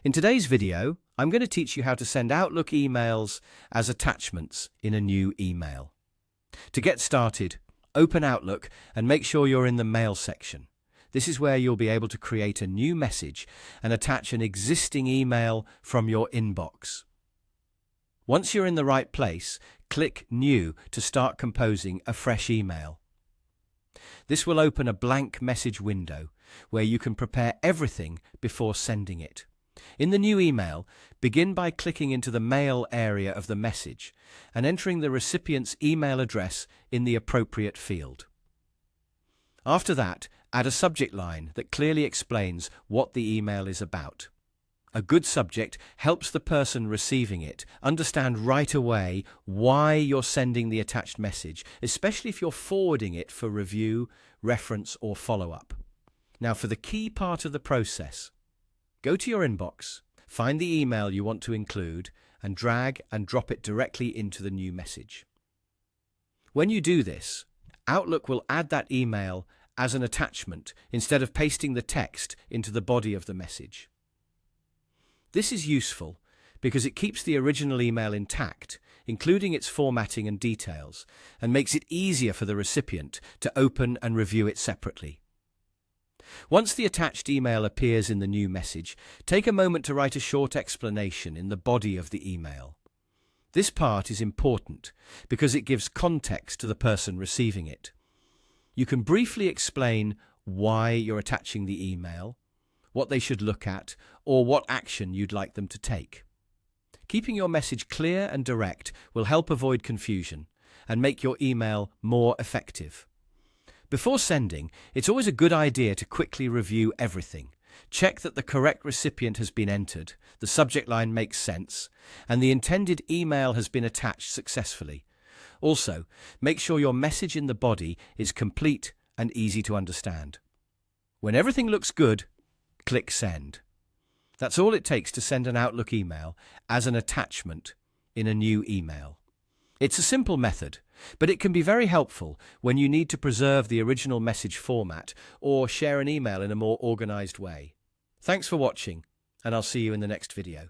In today's video, I'm going to teach you how to send Outlook emails as attachments in a new email. To get started, open Outlook and make sure you're in the Mail section. This is where you'll be able to create a new message and attach an existing email from your inbox. Once you're in the right place, click New to start composing a fresh email. This will open a blank message window where you can prepare everything before sending it. In the new email, begin by clicking into the Mail area of the message and entering the recipient's email address in the appropriate field. After that, add a subject line that clearly explains what the email is about. A good subject helps the person receiving it understand right away why you're sending the attached message, especially if you're forwarding it for review, reference, or follow-up. Now, for the key part of the process, go to your inbox, find the email you want to include, and drag and drop it directly into the new message. When you do this, Outlook will add that email as an attachment instead of pasting the text into the body of the message. This is useful because it keeps the original email intact, including its formatting and details, and makes it easier for the recipient to open and review it separately. Once the attached email appears in the new message, take a moment to write a short explanation in the body of the email. This part is important because it gives context to the person receiving it. You can briefly explain why you're attaching the email, what they should look at, or what action you'd like them to take. Keeping your message clear and direct will help avoid confusion and make your email more effective. Before sending, it's always a good idea to quickly review everything. Check that the correct recipient has been entered, the subject line makes sense, and the intended email has been attached successfully. Also, make sure your message in the body is complete and easy to understand. When everything looks good, click Send. That's all it takes to send an Outlook email as an attachment in a new email. It's a simple method, but it can be very helpful when you need to preserve the original message format or share an email in a more organized way. Thanks for watching, and I'll see you in the next video.